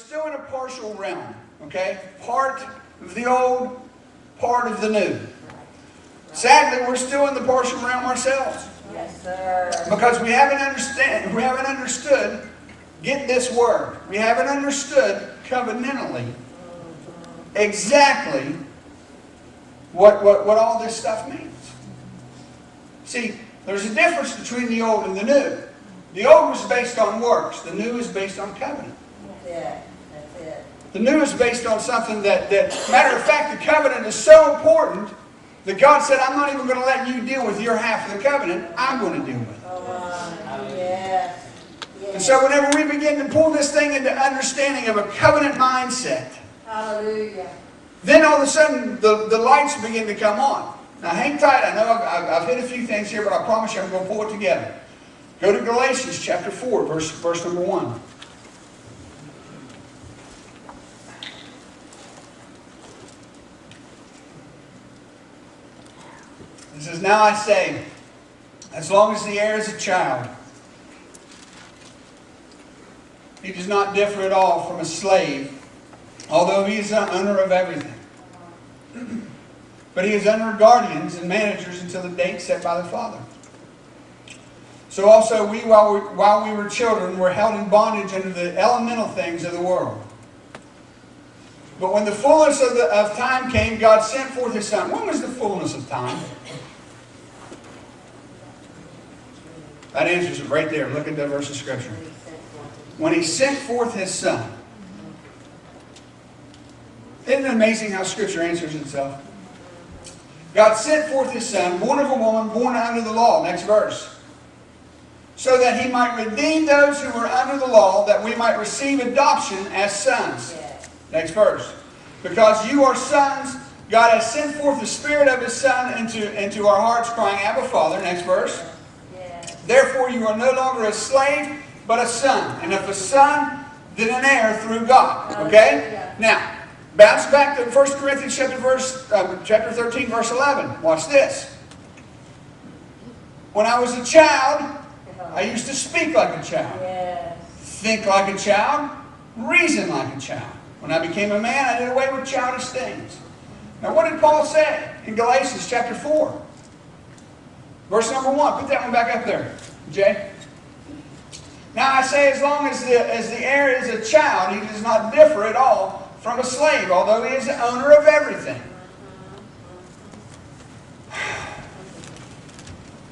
still in a partial realm. Okay? Part of the old, part of the new. Sadly, we're still in the partial realm ourselves. Yes, sir. Because we haven't understood, get this word, we haven't understood covenantally exactly what all this stuff means. See, there's a difference between the old and the new. The old was based on works. The new is based on covenant. Yeah, that's it. The new is based on something that matter of fact, the covenant is so important that God said, I'm not even going to let you deal with your half of the covenant. I'm going to deal with it. Yes. And so whenever we begin to pull this thing into understanding of a covenant mindset, Hallelujah. then all of a sudden the lights begin to come on. Now hang tight. I know I've hit a few things here, but I promise you I'm going to pull it together. Go to Galatians chapter 4, verse number 1. It says, now I say, as long as the heir is a child, he does not differ at all from a slave, although he is the owner of everything. But he is under guardians and managers until the date set by the Father. So also we, while we were children, were held in bondage under the elemental things of the world. But when the fullness of time came, God sent forth His Son. When was the fullness of time? That answers it right there. Look at that verse of Scripture. When He sent forth His Son. Isn't it amazing how Scripture answers itself? God sent forth His Son, born of a woman, born under the law. Next verse. So that He might redeem those who were under the law, that we might receive adoption as sons. Next verse. Because you are sons, God has sent forth the Spirit of His Son into our hearts, crying, Abba, Father. Next verse. Therefore you are no longer a slave, but a son. And if a son, then an heir through God. Okay? Now, bounce back to 1 Corinthians chapter 13, verse 11. Watch this. When I was a child, I used to speak like a child, think like a child, reason like a child. When I became a man, I did away with childish things. Now, what did Paul say in Galatians chapter 4? Verse number 1. Put that one back up there, Jay. Now I say, as long as the heir is a child, he does not differ at all from a slave, although he is the owner of everything.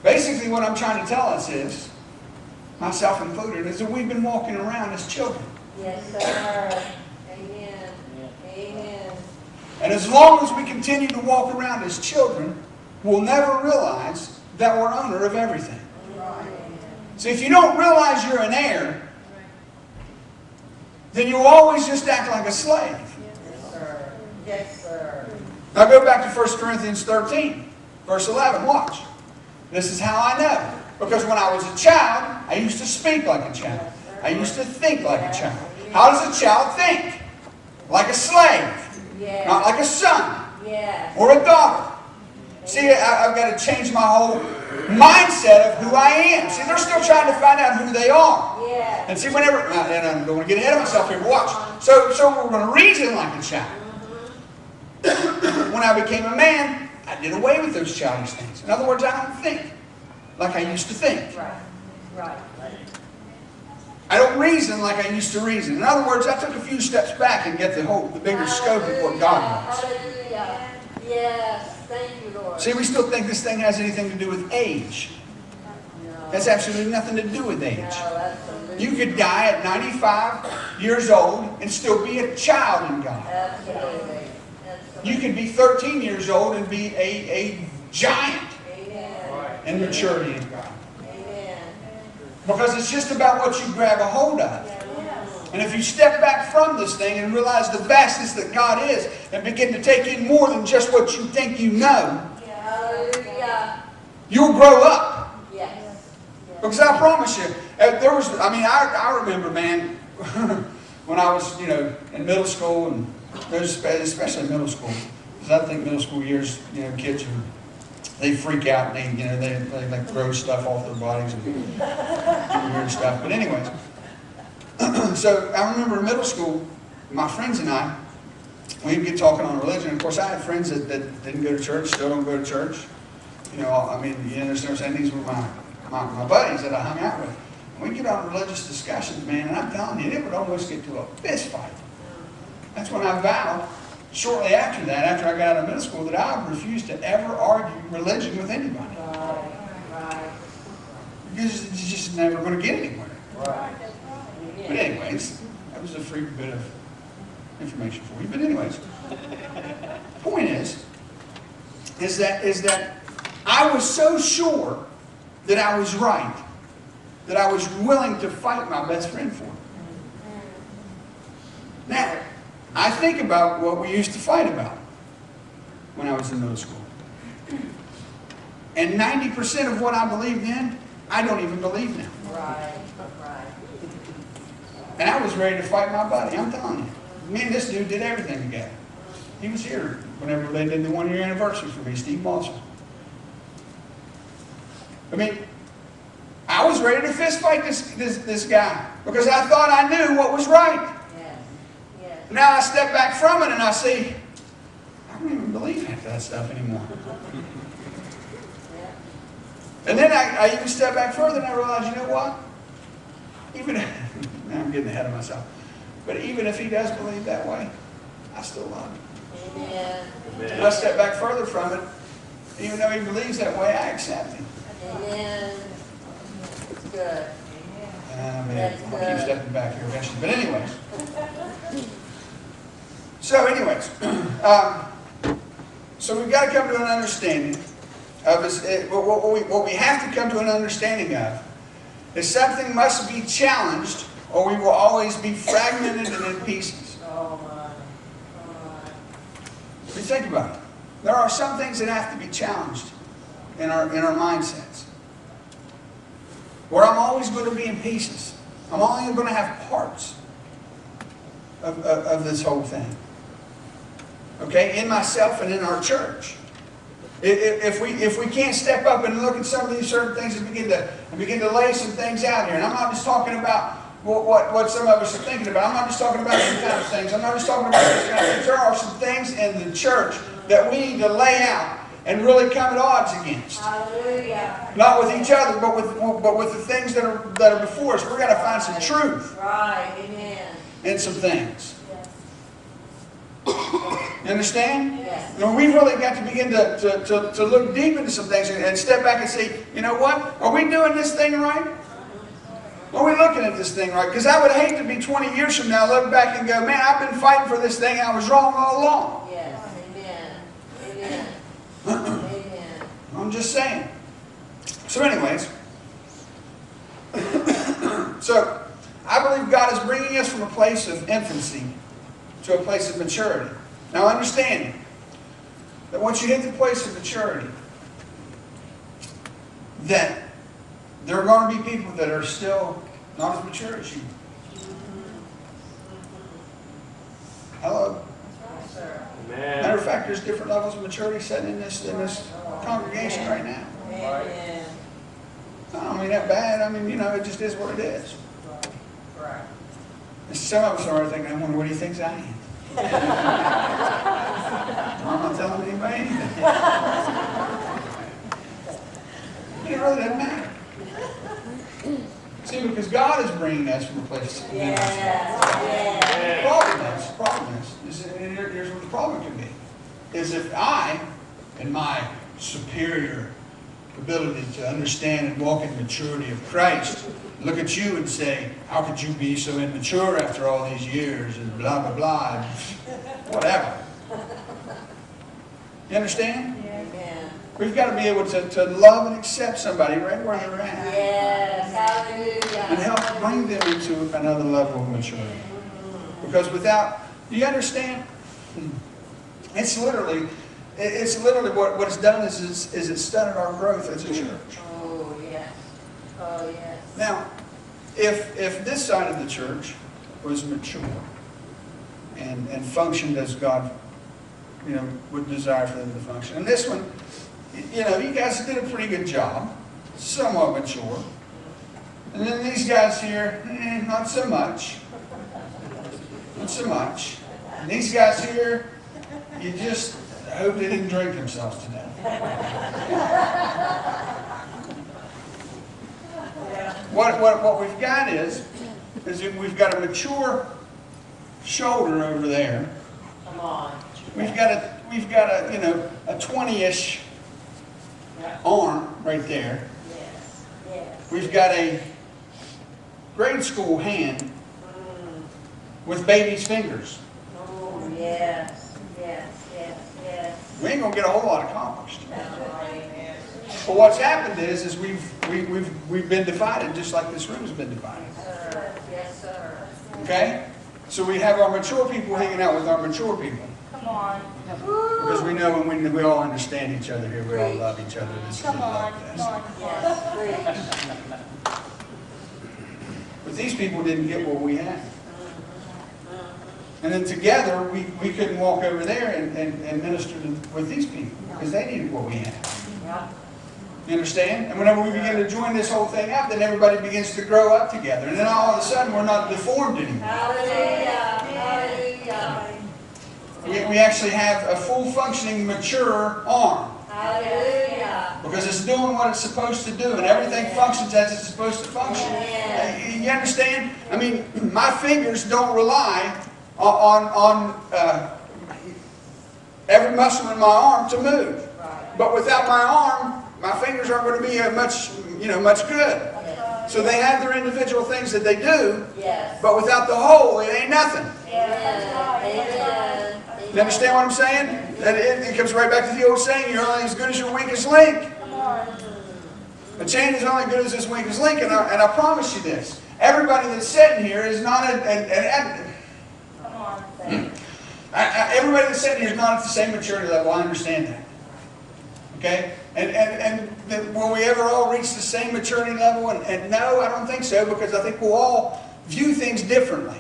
Basically, what I'm trying to tell us is, myself included, is that we've been walking around as children. Yes, sir. Amen. Amen. And as long as we continue to walk around as children, we'll never realize that we're owner of everything. See, if you don't realize you're an heir, then you'll always just act like a slave. Yes, sir. Yes, sir. Now go back to 1 Corinthians 13, verse 11. Watch. This is how I know. Because when I was a child, I used to speak like a child. I used to think like a child. How does a child think? Like a slave. Not like a son. Or a daughter. See, I've got to change my whole mindset of who I am. See, they're still trying to find out who they are. And see, whenever, and I don't want to get ahead of myself here, but watch. So we're going to reason like a child. When I became a man, I did away with those childish things. In other words, I don't think like I used to think. Right. I don't reason like I used to reason. In other words, I took a few steps back and get the bigger scope of what God wants. Hallelujah. Yes. Thank you, Lord. See, we still think this thing has anything to do with age. It has absolutely nothing to do with age. You could die at 95 years old and still be a child in God. Absolutely. You could be 13 years old and be a giant in maturity in God. Because it's just about what you grab a hold of. And if you step back from this thing and realize the vastness that God is, and begin to take in more than just what you think you know, you'll grow up. Because I promise you, I remember, man, when I was, in middle school, and especially middle school, because I think middle school years, kids they freak out and they like grow stuff off their bodies and do weird stuff. But anyways. So I remember in middle school, my friends and I, we'd get talking on religion. Of course, I had friends that didn't go to church, still don't go to church. You know, I mean, you understand what I'm saying? These were my buddies that I hung out with. And we'd get on religious discussions, man, and I'm telling you, it would almost get to a fist fight. That's when I vowed, shortly after that, after I got out of middle school, that I would refuse to ever argue religion with anybody. Right. Because it's just never going to get anywhere. Right. But anyways, that was a free bit of information for you. But anyways, point is that I was so sure that I was right, that I was willing to fight my best friend for it. Now, I think about what we used to fight about when I was in middle school. And 90% of what I believed then, I don't even believe now. Right. And I was ready to fight my buddy, I'm telling you. Me and this dude did everything together. He was here whenever they did the 1-year anniversary for me, Steve Malzer. I mean, I was ready to fist fight this guy because I thought I knew what was right. Yes. Now I step back from it and I see, I don't even believe half that stuff anymore. And then I even step back further and I realize, you know what? Even now I'm getting ahead of myself. But even if he does believe that way, I still love him. Amen. And I step back further from it. Even though he believes that way, I accept him. Amen. It's good. I'm going That's to good. keep stepping back here eventually. But anyways. So we've got to come to an understanding of this. What we have to come to an understanding of is something must be challenged or we will always be fragmented and in pieces. Oh my. If you think about it, there are some things that have to be challenged in our mindsets. Where I'm always going to be in pieces. I'm only going to have parts of this whole thing. Okay, in myself and in our church. If we can't step up and look at some of these certain things and begin to lay some things out here, and I'm not just talking about what some of us are thinking about. I'm not just talking about these kind of things. I'm not just talking about these kind of things. There are some things in the church that we need to lay out and really come at odds against. Hallelujah. Not with each other, but with the things that are before us. We've got to find some truth Right. Amen. in some things. Yes. You understand? Yes. And we really got to begin to look deep into some things and step back and say, you know what? Are we doing this thing right? Are we looking at this thing right? Because I would hate to be 20 years from now, look back and go, man, I've been fighting for this thing. I was wrong all along. Yes. Amen. Amen. I'm just saying. So anyways, so I believe God is bringing us from a place of infancy to a place of maturity. Now understand that once you hit the place of maturity, that there are going to be people that are still not as mature as you. Hello? Yes, sir. Matter of fact, there's different levels of maturity sitting in this congregation right now. Amen. I don't mean that bad. I mean, it just is what it is. Right. And some of us are thinking, I wonder what he thinks I am. I'm not telling anybody anything. It really doesn't matter. See, because God is bringing us from a place of Yes. The problem is, here's what the problem could be, is if I, in my superior ability to understand and walk in maturity of Christ, look at you and say, how could you be so immature after all these years and blah, blah, blah, and whatever. You understand? Amen. We've got to be able to love and accept somebody right where they're at. Yes. Hallelujah. And help bring them into another level of maturity. Because without, do you understand? It's literally what it's done is it's stunted our growth as a church. Oh, yes. Oh, yes. Now, if this side of the church was mature and functioned as God, would desire for them to function, and this one, you guys did a pretty good job, somewhat mature, and then these guys here, not so much. Not so much. And these guys here, you just hope they didn't drink themselves to death. What we've got is that we've got a mature shoulder over there. Come on. We've got a a 20-ish arm right there. Yes. Yes. We've got a grade school hand with baby's fingers. Oh, yes. Yes. Yes. Yes. We ain't gonna get a whole lot accomplished. Yes. But what's happened is we've been divided, just like this room's been divided. Yes, sir. Okay? So we have our mature people hanging out with our mature people. Come on. Because we know and we all understand each other here. We all love each other. This is a Come on. love Come fest. on. Yes. Preach. But these people didn't get what we had. And then together, we couldn't walk over there and minister with these people because they needed what we had. Yeah. You understand? And whenever we begin to join this whole thing up, then everybody begins to grow up together. And then all of a sudden, we're not deformed anymore. Hallelujah. Hallelujah. We actually have a full functioning, mature arm. Hallelujah. Because it's doing what it's supposed to do, and everything functions as it's supposed to function. You understand? I mean, my fingers don't rely on every muscle in my arm to move. But without my arm, my fingers aren't going to be much good. So they have their individual things that they do, Yes. but without the whole, it ain't nothing. Amen. You understand what I'm saying? That it comes right back to the old saying, you're only as good as your weakest link. A chain is only good as its weakest link, and I promise you this. Everybody that's sitting here is not everybody that's sitting here is not at the same maturity level. I understand that. Okay? And will we ever all reach the same maturity level? And no, I don't think so, because I think we'll all view things differently.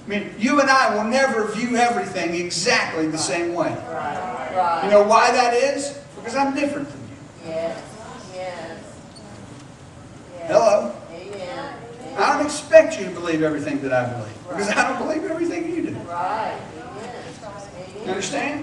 I mean, you and I will never view everything exactly the same way. Right. You know why that is? Because I'm different than you. Yes. Yes. Yes. Hello? Amen. I don't expect you to believe everything that I believe, because I don't believe everything you do. Right. You understand?